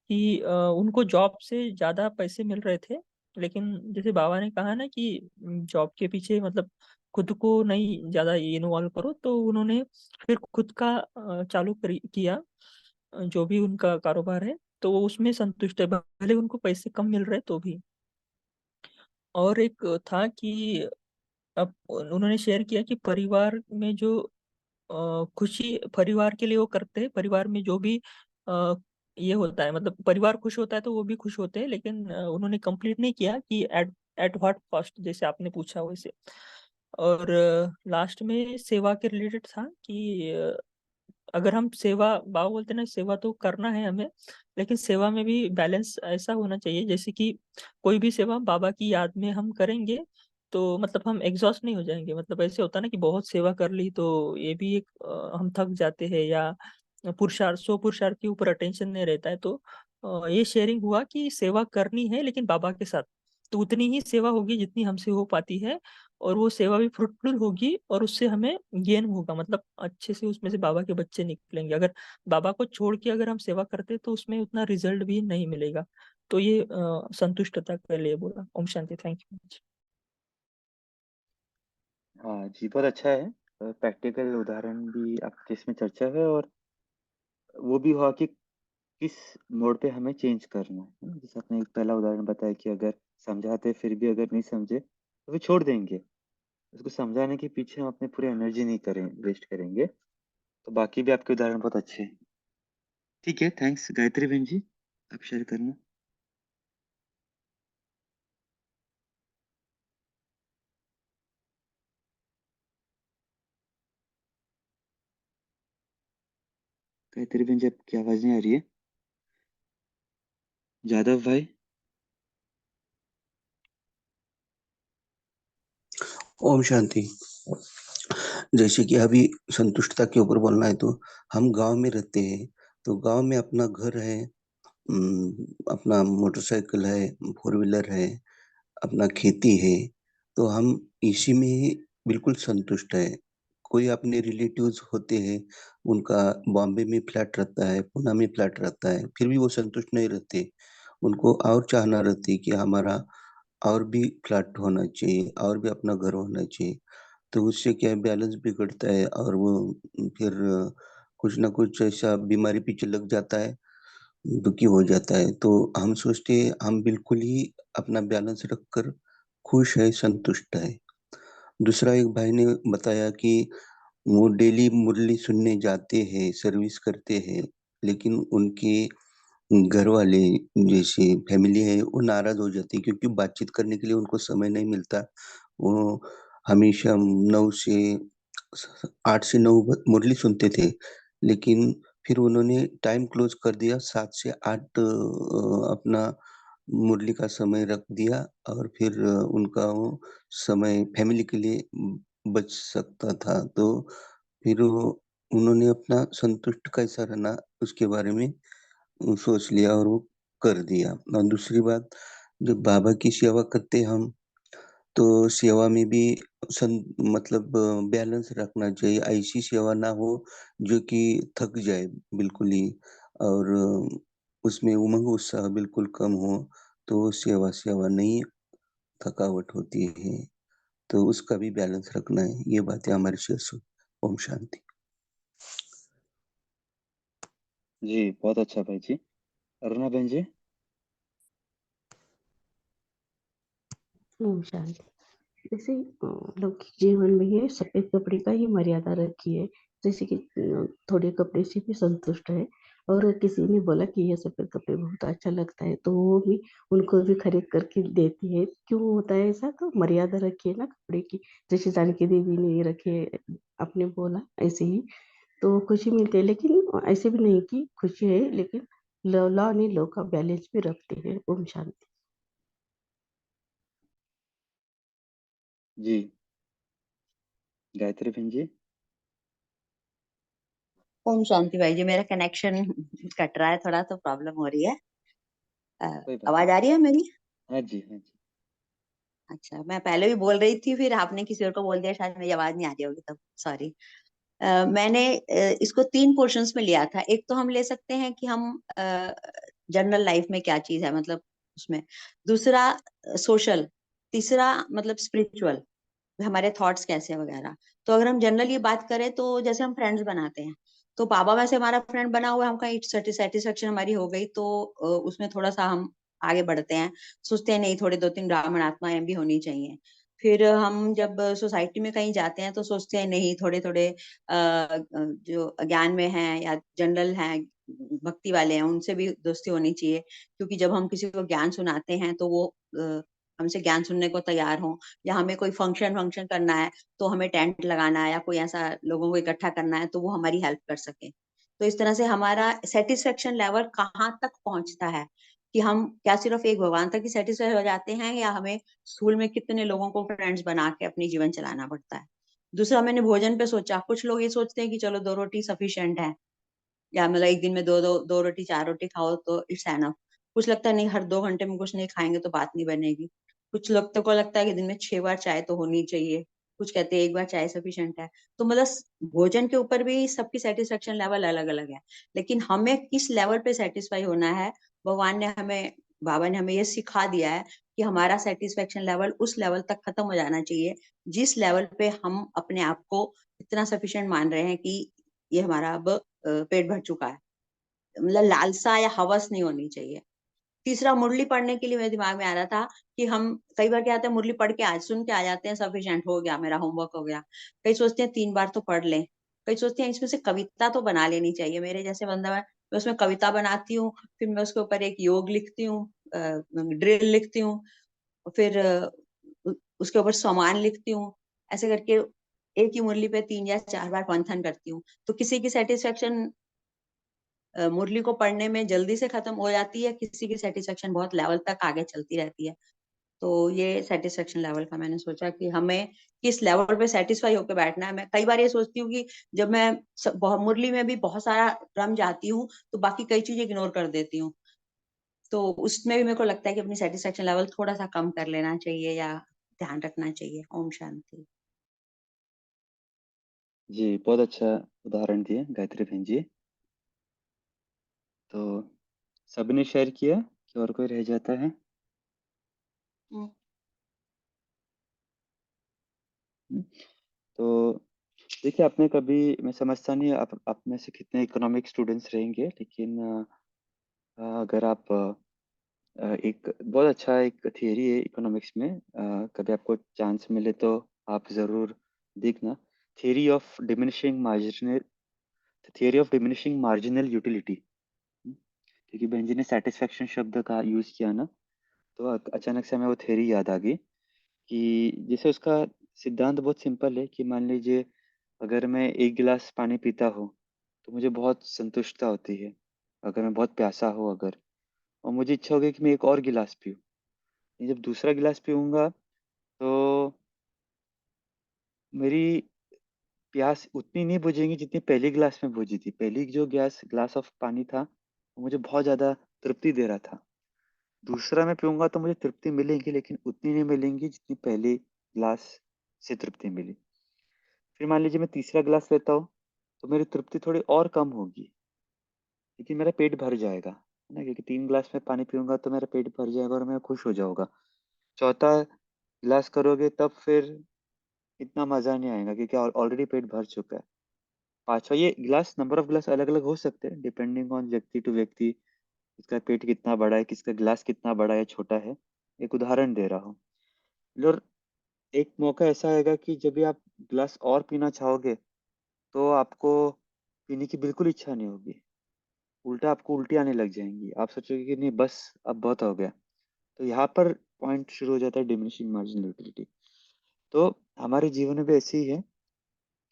कि उनको जॉब से ज्यादा पैसे मिल रहे थे, लेकिन जैसे बाबा ने कहा ना कि जॉब के पीछे मतलब खुद को नहीं ज्यादा इन्वॉल्व करो, तो उन्होंने फिर खुद का किया, जो भी उनका कारोबार है, तो वो उसमें संतुष्ट है, भले उनको पैसे कम मिल रहे तो भी। और एक था कि अब उन्होंने शेयर किया कि परिवार में जो खुशी परिवार के लिए वो करते हैं, परिवार में जो भी अ, ये होता है, मतलब परिवार खुश होता है तो वो भी खुश होते हैं, लेकिन उन्होंने कंप्लीट नहीं किया कि एट एट व्हाट कॉस्ट, जैसे आपने पूछा वैसे। और लास्ट में सेवा के रिलेटेड था कि अगर हम सेवा, बाबा बोलते हैं ना सेवा तो करना है हमें, लेकिन सेवा में भी बैलेंस ऐसा होना चाहिए, जैसे कि कोई भी सेवा बाबा की याद में हम करेंगे तो मतलब हम एग्जॉस्ट नहीं हो जाएंगे। मतलब ऐसे होता है ना कि बहुत सेवा कर ली तो ये भी एक हम थक जाते हैं, या पुरुषार्थ सौ पुरुषार्थ के ऊपर अटेंशन नहीं रहता है। तो ये शेयरिंग हुआ कि सेवा करनी है लेकिन बाबा के साथ, तो उतनी ही सेवा होगी जितनी हमसे हो पाती है। और वो सेवा भी फ्रूटफुल होगी और उससे हमें गेन होगा, मतलब अच्छे से उसमें से बाबा के बच्चे निकलेंगे। अगर बाबा को छोड़ के अगर हम सेवा करते तो उसमें उतना रिजल्ट भी नहीं मिलेगा। तो ये संतुष्टता के लिए बोला। ओम शांति। Thank you. हाँ जी, बहुत अच्छा है। प्रैक्टिकल उदाहरण भी आपके इसमें चर्चा है, और वो भी हुआ कि किस मोड पे हमें चेंज करना है ना? जैसे आपने एक पहला उदाहरण बताया कि अगर समझाते फिर भी अगर नहीं समझे तो फिर छोड़ देंगे। उसको समझाने के पीछे हम अपने पूरी एनर्जी नहीं करें वेस्ट करेंगे। तो बाकी भी आपके उदाहरण बहुत अच्छे हैं। ठीक है, थैंक्स। गायत्री बहन जी, आप शेयर करना। गायत्री बहन जी, आपकी आवाज नहीं आ रही है। जादव भाई। ओम शांति। जैसे कि अभी संतुष्टता के ऊपर बोलना है तो हम गांव में रहते हैं, तो गांव में अपना घर है, अपना मोटरसाइकिल है, फोर व्हीलर है, अपना खेती है, तो हम इसी में ही बिल्कुल संतुष्ट है। कोई अपने रिलेटिव्स होते हैं, उनका बॉम्बे में फ्लैट रहता है, पुणे में फ्लैट रहता है, फिर भी वो संतुष्ट नहीं रहते। उनको और चाहना रहती है कि हमारा और भी फ्लैट होना चाहिए, और भी अपना घर होना चाहिए। तो उससे क्या है, बैलेंस बिगड़ता है और वो फिर कुछ ना कुछ ऐसा बीमारी पीछे लग जाता है, दुखी हो जाता है। तो हम सोचते हैं हम बिल्कुल ही अपना बैलेंस रखकर खुश है, संतुष्ट है। दूसरा एक भाई ने बताया कि वो डेली मुरली सुनने जाते हैं, सर्विस करते हैं, लेकिन उनके घर वाले जैसे फैमिली है वो नाराज हो जाती है क्योंकि बातचीत करने के लिए उनको समय नहीं मिलता। वो हमेशा 8 से 9 मुरली सुनते थे, लेकिन फिर उन्होंने टाइम क्लोज कर दिया, 7 से 8 अपना मुरली का समय रख दिया, और फिर उनका वो समय फैमिली के लिए बच सकता था। तो फिर उन्होंने अपना संतुष्ट कैसा रहना उसके बारे में सोच लिया और वो कर दिया। और दूसरी बात, जब बाबा की सेवा करते हम, तो सेवा में भी मतलब बैलेंस रखना चाहिए। ऐसी सेवा ना हो जो कि थक जाए बिल्कुल ही, और उसमें उमंग उत्साह बिल्कुल कम हो, तो वो सेवा सेवा नहीं, थकावट होती है। तो उसका भी बैलेंस रखना है। ये बातें हमारे शेष। ओम शांति। जी, बहुत अच्छा भाई जी। अरुणा बहन जी। ओम शांति। जैसे लौकिक जीवन में ये सफेद कपड़े का ही मर्यादा रखी है। जैसे कि थोड़े कपड़े से भी संतुष्ट है, और किसी ने बोला कि ये सफेद कपड़े बहुत अच्छा लगता है तो वो भी उनको भी खरीद करके देती है। क्यों होता है ऐसा? तो मर्यादा रखी है ना कपड़े की। जैसे जानकी देवी ने रखे, आपने बोला ऐसे ही, तो खुशी मिलती है। लेकिन ऐसे भी नहीं कि खुशी है, लेकिन लौ ने लो का बैलेंस भी रखते हैं। ओम शांति। जी, गायत्री बहन जी। ओम शांति भाई जी, मेरा कनेक्शन कट रहा है थोड़ा, तो प्रॉब्लम हो रही है। कोई बात आवाज नहीं। आ रही है मेरी? हाँ जी, हाँ जी। अच्छा, मैं पहले भी बोल रही थी, फिर आपने किसी और को बोल दिया, शायद मेरी आवाज नहीं आ रही होगी तब, सॉरी। मैंने इसको 3 पोर्शंस में लिया था। एक तो हम ले सकते हैं कि हम जनरल लाइफ में क्या चीज है, मतलब उसमें। दूसरा सोशल। तीसरा मतलब स्पिरिचुअल, हमारे थॉट्स कैसे हैं वगैरह। तो अगर हम जनरली बात करें तो जैसे हम फ्रेंड्स बनाते हैं, तो बाबा वैसे हमारा फ्रेंड बना हुआ है, हम कहीं सेटिस्फेक्शन हमारी हो गई तो उसमें थोड़ा सा हम आगे बढ़ते हैं, सोचते हैं नहीं थोड़े 2-3 ब्राह्मण आत्माएं भी होनी चाहिए। फिर हम जब सोसाइटी में कहीं जाते हैं तो सोचते हैं नहीं थोड़े थोड़े जो ज्ञान में हैं या जनरल हैं, भक्ति वाले हैं, उनसे भी दोस्ती होनी चाहिए। क्योंकि जब हम किसी को ज्ञान सुनाते हैं तो वो हमसे ज्ञान सुनने को तैयार हों, या हमें कोई फंक्शन फंक्शन करना है तो हमें टेंट लगाना है या कोई ऐसा लोगों को इकट्ठा करना है तो वो हमारी हेल्प कर सके। तो इस तरह से हमारा सेटिस्फेक्शन लेवल कहाँ तक पहुंचता है कि हम क्या सिर्फ एक भगवान तक ही सेटिस्फाई हो जाते हैं, या हमें स्कूल में कितने लोगों को फ्रेंड्स बना के अपनी जीवन चलाना पड़ता है। दूसरा मैंने भोजन पे सोचा, कुछ लोग ये सोचते हैं कि चलो 2 रोटी सफिशिएंट है, या मतलब एक दिन में दो रोटी 4 रोटी खाओ तो इट्स एनफ। कुछ लगता है नहीं हर 2 घंटे में कुछ नहीं खाएंगे तो बात नहीं बनेगी। कुछ लोग तो को लगता है कि दिन में 6 बार चाय तो होनी चाहिए, कुछ कहते हैं 1 बार चाय सफिशिएंट है। तो मतलब भोजन के ऊपर भी सबकी सेटिस्फेक्शन लेवल अलग-अलग है। लेकिन हमें किस लेवल पे सेटिस्फाई होना है, भगवान ने हमें, बाबा ने हमें ये सिखा दिया है कि हमारा सेटिस्फेक्शन लेवल उस लेवल तक खत्म हो जाना चाहिए, जिस लेवल पे हम अपने आप को इतना सफिशिएंट मान रहे हैं कि ये हमारा अब पेट भर चुका है। मतलब लालसा या हवस नहीं होनी चाहिए। तीसरा, मुरली पढ़ने के लिए मेरे दिमाग में आ रहा था कि हम कई बार क्या होता है, मुरली पढ़ के आज सुन के आ जाते हैं, सफिशिएंट हो गया, मेरा होमवर्क हो गया। कई सोचते हैं 3 बार तो पढ़ लें, कई सोचते हैं इसमें से कविता तो बना लेनी चाहिए। मेरे जैसे बंदा है, मैं उसमें कविता बनाती हूँ, फिर मैं उसके ऊपर एक योग लिखती हूँ, ड्रिल लिखती हूँ, फिर उसके ऊपर स्वमान लिखती हूँ। ऐसे करके एक ही मुरली पे 3 या 4 बार मंथन करती हूँ। तो किसी की सेटिस्फेक्शन मुरली को पढ़ने में जल्दी से खत्म हो जाती है, किसी की सेटिस्फेक्शन बहुत लेवल तक आगे चलती रहती है। तो ये सेटिस्फेक्शन लेवल का मैंने सोचा कि हमें किस लेवल पे सेटिस्फाई होकर बैठना है। मैं कई बार ये सोचती हूँ कि जब मैं मुरली में भी बहुत सारा रम जाती हूँ, तो बाकी कई चीजें इग्नोर कर देती हूँ। तो उसमें भी मेरे को लगता है कि अपनी सेटिस्फेक्शन लेवल थोड़ा सा कम कर लेना चाहिए या ध्यान रखना चाहिए। ओम शांति। जी, बहुत अच्छा उदाहरण दिए गायत्री बहन जी। तो सबने शेयर किया कि और कोई रह जाता है? हम्म। हम्म, तो देखिए, आपने कभी, मैं समझता नहीं आप में से कितने इकोनॉमिक स्टूडेंट्स रहेंगे, लेकिन अगर आप एक बहुत अच्छा एक थियरी है इकोनॉमिक्स में, कभी आपको चांस मिले तो आप ज़रूर देखना। Theory of diminishing marginal theory of diminishing marginal utility. क्योंकि बहन जी ने सेटिस्फेक्शन शब्द का यूज़ किया ना, तो अचानक से हमें वो थ्योरी याद आ गई कि जैसे उसका सिद्धांत बहुत सिंपल है कि मान लीजिए, अगर मैं एक गिलास पानी पीता हूँ तो मुझे बहुत संतुष्टता होती है। अगर मैं बहुत प्यासा हूँ अगर, और मुझे इच्छा होगी कि मैं एक और गिलास पीऊँ, जब दूसरा गिलास पीऊँगा तो मेरी प्यास उतनी नहीं बुझेगी जितनी पहली गिलास में बुझी थी। पहली जो ग्लास ऑफ पानी था, वो मुझे बहुत ज़्यादा तृप्ति दे रहा था। दूसरा मैं पीऊँगा तो मुझे तृप्ति मिलेगी, लेकिन उतनी नहीं मिलेंगी जितनी पहले ग्लास से तृप्ति मिली। फिर मान लीजिए मैं तीसरा ग्लास लेता हूँ, तो मेरी तृप्ति थोड़ी और कम होगी, लेकिन मेरा पेट भर जाएगा, है ना? क्योंकि 3 ग्लास में पानी पीऊँगा तो मेरा पेट भर जाएगा और मैं खुश हो जाऊँगा। चौथा ग्लास करोगे तब फिर इतना मज़ा नहीं आएगा, क्योंकि ऑलरेडी पेट भर चुका है। पाँचवा, ये ग्लास, नंबर ऑफ ग्लास अलग-अलग हो सकते हैं डिपेंडिंग ऑन व्यक्ति टू व्यक्ति, किसका पेट कितना बड़ा है, किसका ग्लास कितना बड़ा या छोटा है। एक उदाहरण दे रहा हूँ। और एक मौका ऐसा आएगा कि जब भी आप ग्लास और पीना चाहोगे, तो आपको पीने की बिल्कुल इच्छा नहीं होगी। उल्टा आपको उल्टी आने लग जाएँगी। आप सोचोगे कि नहीं बस, अब बहुत हो गया। तो यहाँ पर पॉइंट शुरू हो जाता है डिमिनिशिंग मार्जिनल यूटिलिटी। तो हमारे जीवन में भी ऐसे ही है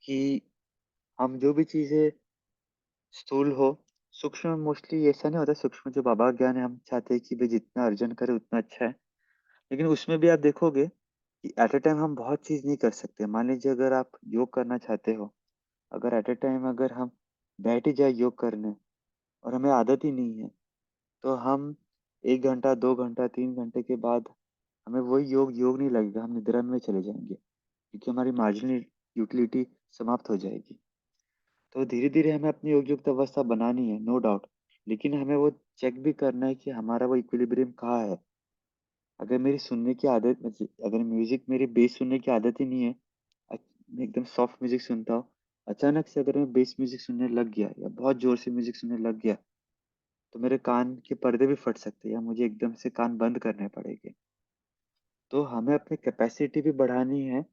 कि हम जो भी चीज़ें स्थूल हो, सूक्ष्म मोस्टली ऐसा नहीं होता। सूक्ष्म जो बाबा का ज्ञान है, हम चाहते हैं कि भाई जितना अर्जन करें उतना अच्छा है। लेकिन उसमें भी आप देखोगे कि एट अ टाइम हम बहुत चीज़ नहीं कर सकते। मान लीजिए अगर आप योग करना चाहते हो, अगर एट अ टाइम अगर हम बैठ ही जाए योग करने और हमें आदत ही नहीं है, तो हम 1 घंटा, 2 घंटा, 3 घंटे के बाद हमें वही योग योग नहीं लगेगा, हम निद्रा में चले जाएँगे, क्योंकि हमारी मार्जिनल यूटिलिटी समाप्त हो जाएगी। तो धीरे-धीरे हमें अपनी योग युक्त अवस्था बनानी है, नो डाउट। लेकिन हमें वो चेक भी करना है कि हमारा वो इक्विलिब्रियम कहाँ है। अगर मेरी सुनने की आदत, अगर म्यूज़िक, मेरी बेस सुनने की आदत ही नहीं है, मैं एकदम सॉफ्ट म्यूज़िक सुनता हूँ, अचानक से अगर मैं बेस म्यूज़िक सुनने लग गया या बहुत ज़ोर से म्यूज़िक सुनने लग गया, तो मेरे कान के पर्दे भी फट सकते हैं या मुझे एकदम से कान बंद करने पड़ेंगे। तो हमें अपनी कैपेसिटी भी बढ़ानी है,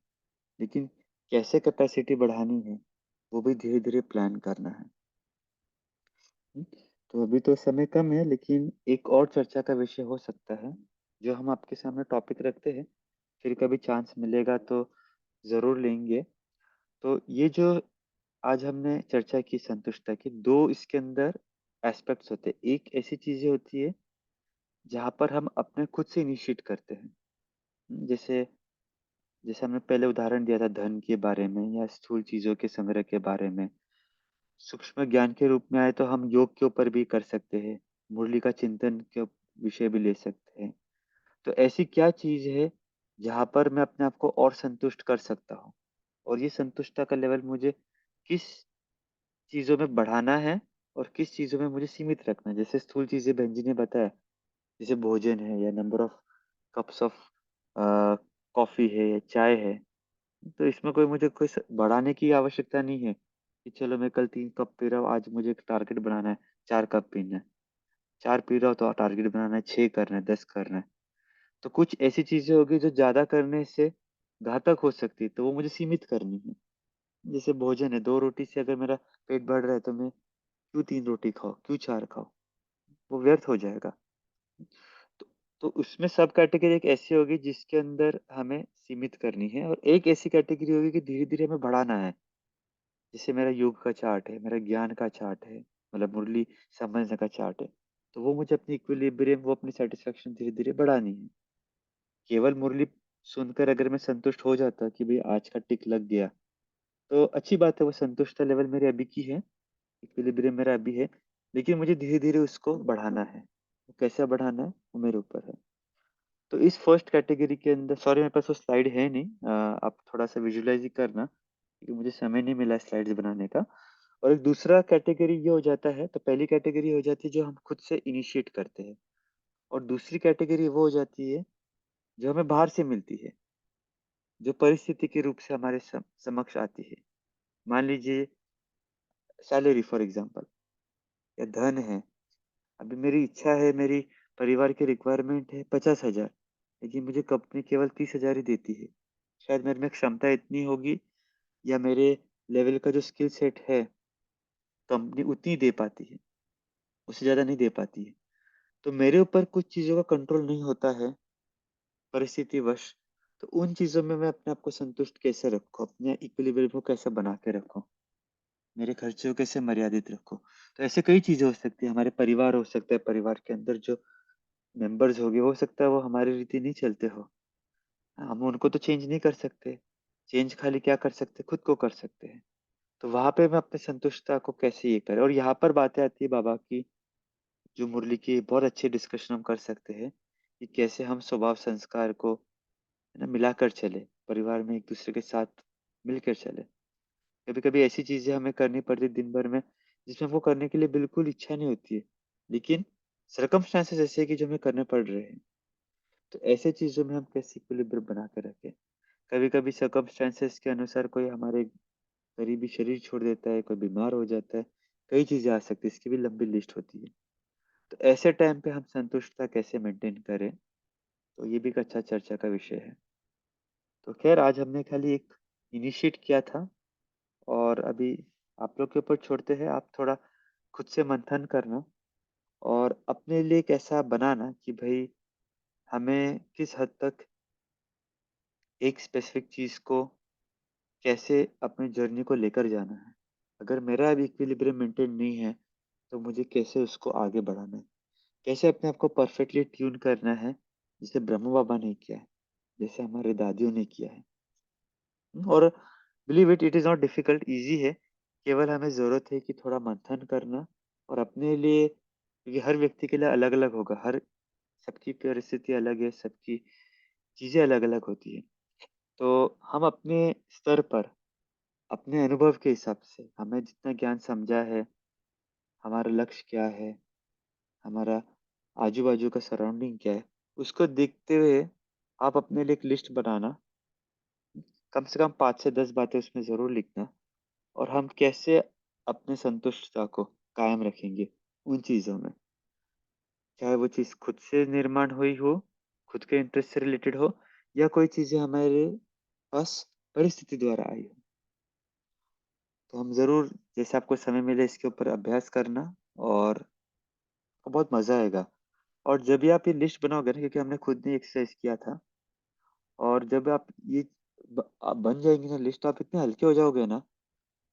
लेकिन कैसे कैपेसिटी बढ़ानी है, वो भी धीरे-धीरे प्लान करना है। हुँ, तो अभी तो समय कम है, लेकिन एक और चर्चा का विषय हो सकता है, जो हम आपके सामने टॉपिक रखते हैं, फिर कभी चांस मिलेगा तो ज़रूर लेंगे। तो ये जो आज हमने चर्चा की संतुष्टता की, 2 इसके अंदर एस्पेक्ट्स होते हैं। एक ऐसी चीज़ें होती है, जहाँ पर हम अपने खुद से इनिशिएट करते हैं। जैसे जैसे हमने पहले उदाहरण दिया था धन के बारे में या स्थूल चीज़ों के संग्रह के बारे में। सूक्ष्म ज्ञान के रूप में आए तो हम योग के ऊपर भी कर सकते हैं, मुरली का चिंतन के विषय भी ले सकते हैं। तो ऐसी क्या चीज है जहां पर मैं अपने आप को और संतुष्ट कर सकता हूँ, और ये संतुष्टता का लेवल मुझे किस चीजों में बढ़ाना है और किस चीजों में मुझे सीमित रखना है। जैसे स्थूल चीजें बहन जी ने बताया, जैसे भोजन है या number of cups of coffee है या चाय है, तो इसमें कोई मुझे कोई बढ़ाने की आवश्यकता नहीं है कि चलो मैं कल 3 कप पी रहा हूँ, आज मुझे एक टारगेट बनाना है 4 कप पीना है। 4 पी रहा हो तो टारगेट बनाना है 6 करना है, 10 करना है। तो कुछ ऐसी चीजें होगी जो ज्यादा करने से घातक हो सकती है, तो वो मुझे सीमित करनी है। जैसे भोजन है, 2 रोटी से अगर मेरा पेट भर रहा है तो मैं क्यों 3 रोटी खाओ, क्यों 4 खाओ, वो व्यर्थ हो जाएगा। तो, तो उसमें सब कैटेगरी एक ऐसी होगी जिसके अंदर हमें सीमित करनी है, और एक ऐसी कैटेगरी होगी कि धीरे धीरे हमें बढ़ाना है। जैसे मेरा योग का चार्ट है, मेरा ज्ञान का चार्ट है, मतलब मुरली समझने का चार्ट है, तो वो मुझे अपनी इक्विलिब्रियम, वो अपनी सेटिस्फेक्शन धीरे धीरे बढ़ानी है। केवल मुरली सुनकर अगर मैं संतुष्ट हो जाता कि भाई आज का टिक लग गया, तो अच्छी बात है, वो संतुष्टता लेवल मेरे अभी की है, इक्विलिब्रियम मेरा अभी है, लेकिन मुझे धीरे धीरे उसको बढ़ाना है। वो कैसे बढ़ाना है वो मेरे ऊपर है। तो इस फर्स्ट कैटेगरी के अंदर, सॉरी मेरे पास वो स्लाइड है नहीं, आप थोड़ा सा विजुअलाइज ही करना क्योंकि मुझे समय नहीं मिला स्लाइड्स बनाने का। और एक दूसरा कैटेगरी ये हो जाता है, तो पहली कैटेगरी हो जाती है जो हम खुद से इनिशिएट करते हैं, और दूसरी कैटेगरी वो हो जाती है जो हमें बाहर से मिलती है, जो परिस्थिति के रूप से हमारे समक्ष आती है। मान लीजिए सैलरी फॉर एग्जांपल, या धन है। अभी मेरी इच्छा है, मेरी परिवार की रिक्वायरमेंट है 50,000, लेकिन मुझे कंपनी केवल 30,000 ही देती है। शायद मेरे में क्षमता इतनी होगी, या मेरे लेवल का जो स्किल सेट है कंपनी उतनी दे पाती है, उससे ज़्यादा नहीं दे पाती है। तो मेरे ऊपर कुछ चीज़ों का कंट्रोल नहीं होता है परिस्थितिवश। तो उन चीज़ों में मैं अपने आप को संतुष्ट कैसे रखूँ, अपने इक्विलिब्रियम को कैसे बना के रखूँ, मेरे खर्चे को कैसे मर्यादित रखूँ। तो ऐसे कई चीज़ें हो सकती है, हमारे परिवार हो सकता है, परिवार के अंदर जो मेंबर्स हो गए, हो सकता है वो हमारी रीति नहीं चलते हो, हम उनको तो चेंज नहीं कर सकते। चेंज खाली क्या कर सकते, खुद को कर सकते हैं। तो वहां पे मैं अपनी संतुष्टता को कैसे ये करें, और यहाँ पर बातें आती है बाबा की, जो मुरली की बहुत अच्छी डिस्कशन हम कर सकते हैं कि कैसे हम स्वभाव संस्कार को है ना मिलाकर चले, परिवार में एक दूसरे के साथ मिलकर चले। कभी कभी ऐसी चीजें हमें करनी पड़ती है दिन भर में जिसमें वो करने के लिए बिल्कुल इच्छा नहीं होती है, लेकिन सरकमस्टांसेस ऐसे हैं कि जो हमें करने पड़ रहे हैं। तो ऐसे चीजों में हम कैसे इक्विलिब्रियम बना के रखें। कभी कभी सरकमस्टांसेस के अनुसार कोई हमारे करीबी शरीर छोड़ देता है, कोई बीमार हो जाता है, कई चीजें आ सकती है, इसकी भी लंबी लिस्ट होती है। तो ऐसे टाइम पे हम संतुष्टता कैसे मेंटेन करें, तो ये भी एक अच्छा चर्चा का विषय है। तो खैर आज हमने खाली एक इनिशिएट किया था, और अभी आप लोग के ऊपर छोड़ते हैं, आप थोड़ा खुद से मंथन करना और अपने लिए एक ऐसा बनाना कि भाई हमें किस हद तक एक स्पेसिफिक चीज को कैसे अपनी जर्नी को लेकर जाना है। अगर मेरा अभी इक्विलिब्रियम मेंटेन नहीं है, तो मुझे कैसे उसको आगे बढ़ाना है, कैसे अपने आप को परफेक्टली ट्यून करना है, जैसे ब्रह्म बाबा ने किया है, जैसे हमारे दादियों ने किया है। और believe it, it is not difficult, easy है। केवल हमें जरूरत है कि थोड़ा मंथन करना, और अपने लिए, क्योंकि हर व्यक्ति के लिए अलग अलग होगा, हर सबकी परिस्थिति अलग है, सबकी चीजें अलग अलग होती है। तो हम अपने स्तर पर, अपने अनुभव के हिसाब से, हमें जितना ज्ञान समझा है, हमारा लक्ष्य क्या है, हमारा आजू बाजू का सराउंडिंग क्या है, उसको देखते हुए आप अपने लिए एक लिस्ट बनाना, कम से कम 5 से 10 बातें उसमें जरूर लिखना, और हम कैसे अपने संतुष्टता को कायम रखेंगे उन चीजों में, चाहे वो चीज खुद से निर्माण हुई हो, खुद के इंटरेस्ट से रिलेटेड हो, या कोई चीजें हमारे पास परिस्थिति द्वारा आई हो। तो हम जरूर, जैसे आपको समय मिले, इसके ऊपर अभ्यास करना, और आपको बहुत मजा आएगा। और जब भी आप ये लिस्ट बनाओगे ना, क्योंकि हमने खुद ने एक्सरसाइज किया था, और जब आप ये आप बन जाएंगी ना लिस्ट, आप इतने हल्के हो जाओगे ना,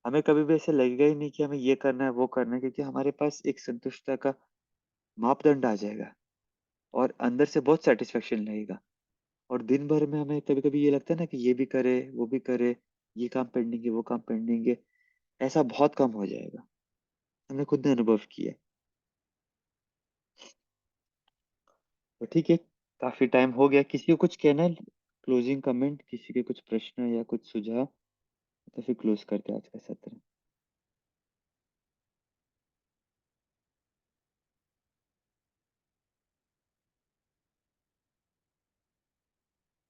हमें कभी भी ऐसे लगेगा ही नहीं कि हमें ये करना है वो करना है, क्योंकि हमारे पास एक संतुष्टता का मापदंड आ जाएगा, और अंदर से बहुत सेटिस्फेक्शन लगेगा। और दिन भर में हमें कभी कभी ये लगता है ना कि ये भी करे वो भी करे, ये काम पेंडिंग है वो काम पेंडिंग है, ऐसा बहुत कम हो जाएगा। हमने खुद ने अनुभव किया है। तो ठीक है, काफी टाइम हो गया। किसी को कुछ कहना है, क्लोजिंग कमेंट, किसी के कुछ प्रश्न या कुछ सुझाव, तो फिर क्लोज करते हैं आज का सत्र।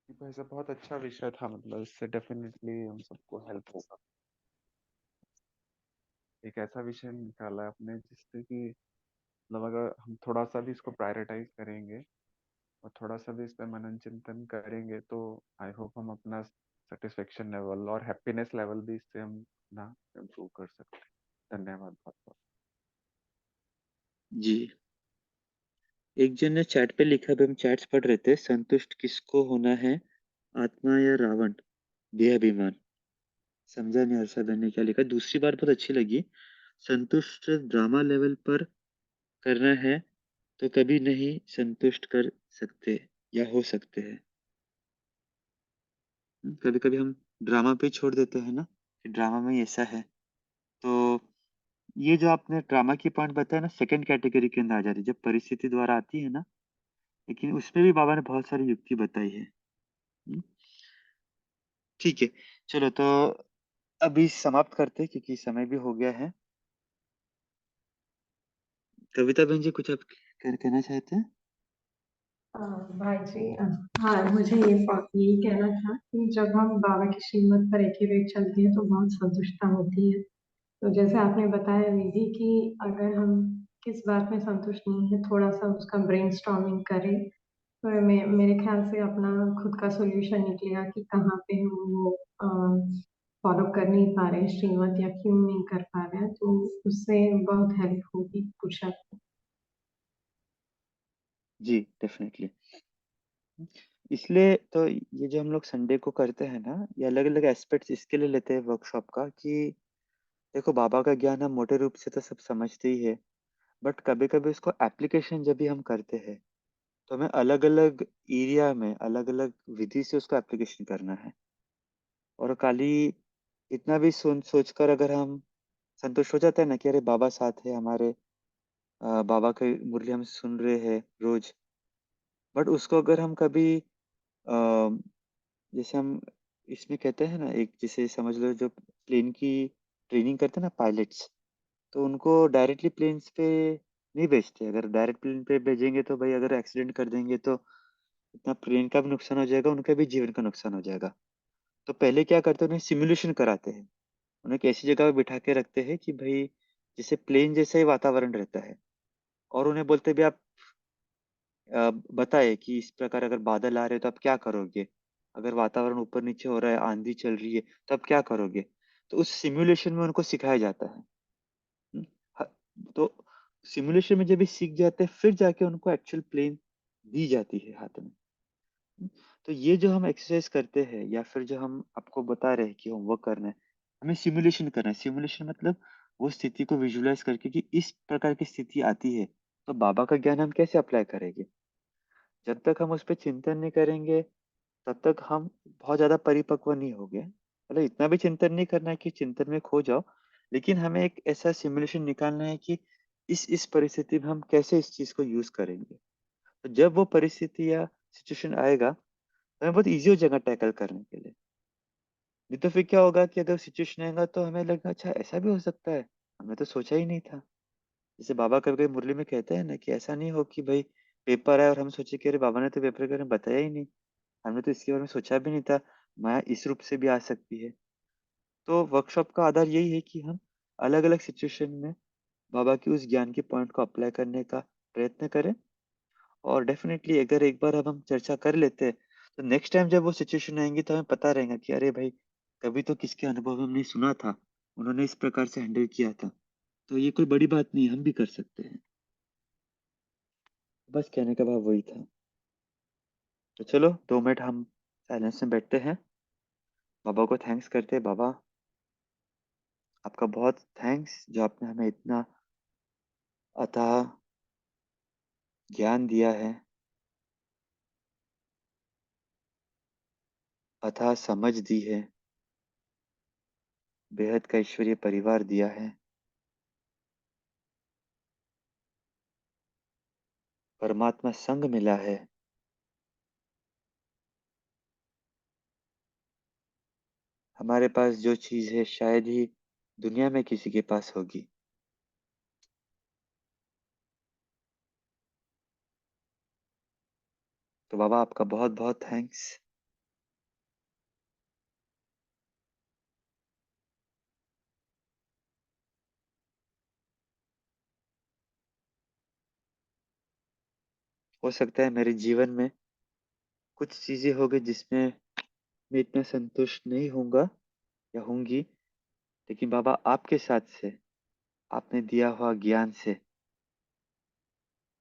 भाई साहब बहुत अच्छा विषय था, मतलब इससे डेफिनेटली हम सबको हेल्प होगा। एक ऐसा विषय निकाला है आपने जिससे कि मतलब अगर हम थोड़ा सा भी इसको प्रायोरिटाइज करेंगे और थोड़ा सा भी इस पर मनन चिंतन करेंगे तो आई होप हम अपना सेटिस्फेक्शन लेवल और हैप्पीनेस लेवल भी इससे हम ना इम्प्रूव कर सकते हैं। धन्यवाद बहुत बहुत। जी, एक जन ने चैट पे लिखा, भी हम चैट्स पढ़ रहे थे, संतुष्ट किसको होना है, आत्मा या रावण, देहाभिमान। समझा नहीं हर्षा बहन ने क्या लिखा। दूसरी बार बहुत अच्छी लगी, संतुष्ट ड्रामा लेवल पर करना है तो कभी नहीं संतुष्ट कर सकते या हो सकते हैं। कभी कभी हम ड्रामा पे ही छोड़ देते हैं ना, कि ड्रामा में ही ऐसा है। तो ये जो आपने ड्रामा की पॉइंट बताया ना, सेकंड कैटेगरी के अंदर आ जाती है, जब परिस्थिति द्वारा आती है ना। लेकिन उसमें भी बाबा ने बहुत सारी युक्ति बताई है। हम्म, ठीक है, चलो तो अभी समाप्त करते हैं क्योंकि समय भी हो गया है। कविता बहन जी, कुछ आप कहना चाहते हैं? भाई जी, हाँ मुझे यही कहना था कि जब हम बाबा की श्रीमत पर एक ही रेट चलती है तो बहुत संतुष्टता होती है। तो जैसे आपने बताया विधि कि अगर हम किस बात में संतुष्ट नहीं है थोड़ा सा उसका ब्रेनस्टॉर्मिंग करें तो मेरे ख्याल से अपना खुद का सॉल्यूशन निकलेगा कि कहाँ पे हम वो फॉलो कर नहीं पा रहे हैं श्रीमत या क्यों नहीं कर पा रहे हैं, तो उससे बहुत हेल्प होगी पुरुषार्थ। जी डेफिनेटली। इसलिए तो ये जो हम लोग संडे को करते हैं ना, ये अलग अलग एस्पेक्ट्स इसके लिए लेते हैं वर्कशॉप का, कि देखो बाबा का ज्ञान हम मोटे रूप से तो सब समझते ही है, बट कभी कभी उसको एप्लीकेशन जब भी हम करते हैं तो हमें अलग अलग एरिया में अलग अलग विधि से उसको एप्लीकेशन करना है। और खाली इतना भी सोच कर अगर हम संतुष्ट हो जाते हैं ना कि अरे बाबा साथ है हमारे, बाबा की मुरली हम सुन रहे हैं रोज, बट उसको अगर हम कभी जैसे हम इसमें कहते हैं ना, एक जैसे समझ लो जो प्लेन की ट्रेनिंग करते हैं ना पायलट्स, तो उनको डायरेक्टली प्लेन्स पे नहीं भेजते। अगर डायरेक्ट प्लेन पे भेजेंगे तो भाई अगर एक्सीडेंट कर देंगे तो इतना प्लेन का भी नुकसान हो जाएगा, उनका भी जीवन का नुकसान हो जाएगा। तो पहले क्या करते हैं, उन्हें सिमुलेशन कराते हैं। उन्हें एक ऐसी जगह पे बिठा के रखते हैं कि भाई जैसे प्लेन जैसा ही वातावरण रहता है, और उन्हें बोलते भी आप बताए कि इस प्रकार अगर बादल आ रहे हैं तो आप क्या करोगे, अगर वातावरण ऊपर नीचे हो रहा है, आंधी चल रही है, तो आप क्या करोगे। तो उस सिमुलेशन में उनको सिखाया जाता है। हम्म, तो सिमुलेशन में जब भी सीख जाते हैं फिर जाके उनको एक्चुअल प्लेन दी जाती है हाथ में। हम्म, तो ये जो हम एक्सरसाइज करते हैं या फिर जो हम आपको बता रहे हैं कि होमवर्क करना है, हमें सिमुलेशन करना है। सिमुलेशन मतलब वो स्थिति को विजुलाइज करके कि इस प्रकार की स्थिति आती है तो बाबा का ज्ञान हम कैसे अप्लाई करेंगे। जब तक हम उस पर चिंतन नहीं करेंगे तब तक हम बहुत ज्यादा परिपक्व नहीं हो गए। मतलब इतना भी चिंतन नहीं करना है कि चिंतन में खो जाओ, लेकिन हमें एक ऐसा सिमुलेशन निकालना है कि इस परिस्थिति में हम कैसे इस चीज को यूज करेंगे। तो जब वो परिस्थिति या सिचुएशन आएगा तो हमें बहुत इजी हो जाएगा टैकल करने के लिए। नहीं तो फिर क्या होगा कि अगर सिचुएशन आएगा तो हमें लगेगा अच्छा ऐसा भी हो सकता है, हमने तो सोचा ही नहीं था। जैसे बाबा कभी कभी मुरली में कहते हैं ना कि ऐसा नहीं हो कि भाई पेपर आए और हम सोचे कि अरे बाबा ने तो पेपर के बारे में बताया ही नहीं, हमने तो इसके बारे में सोचा भी नहीं था, माया इस रूप से भी आ सकती है। तो वर्कशॉप का आधार यही है कि हम अलग अलग सिचुएशन में बाबा की उस ज्ञान के पॉइंट को अप्लाई करने का प्रयत्न करें। और डेफिनेटली अगर एक बार अब हम चर्चा कर लेते हैं तो नेक्स्ट टाइम जब वो सिचुएशन आएंगी तो हमें पता रहेगा कि अरे भाई कभी तो किसके अनुभव में हमने सुना था, उन्होंने इस प्रकार से हैंडल किया था, तो ये कोई बड़ी बात नहीं है, हम भी कर सकते हैं। बस कहने का भाव वही था। तो चलो 2 मिनट हम साइलेंस में बैठते हैं, बाबा को थैंक्स करते हैं। बाबा आपका बहुत थैंक्स जो आपने हमें इतना अथाह ज्ञान दिया है, अथाह समझ दी है, बेहद का ईश्वरीय परिवार दिया है, परमात्मा संग मिला है, हमारे पास जो चीज है शायद ही दुनिया में किसी के पास होगी। तो बाबा आपका बहुत बहुत थैंक्स। हो सकता है मेरे जीवन में कुछ चीजें होगी जिसमें मैं इतना संतुष्ट नहीं होऊंगा या होंगी, लेकिन बाबा आपके साथ से, आपने दिया हुआ ज्ञान से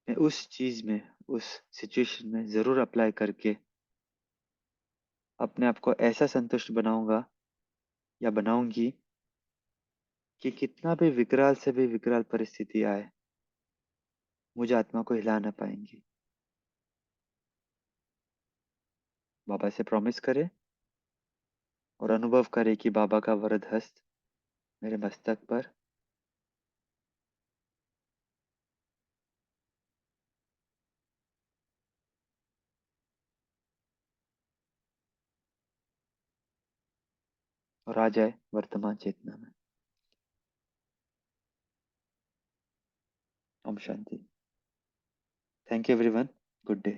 मैं उस चीज में, उस सिचुएशन में जरूर अप्लाई करके अपने आप को ऐसा संतुष्ट बनाऊंगा या बनाऊंगी कि कितना भी विकराल से भी विकराल परिस्थिति आए, मुझे आत्मा को हिला ना पाएंगी। बाबा से प्रॉमिस करे और अनुभव करे कि बाबा का वरद हस्त मेरे मस्तक पर और आ जाए वर्तमान चेतना में। ओम शांति। Thank you everyone. Good day.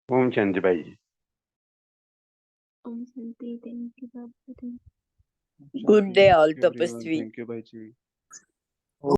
ओम शांति भाई जी। ओम शांति। थैंक यू बाबा। Good day all thank you everyone, तपस्वी। थैंक यू भाई जी।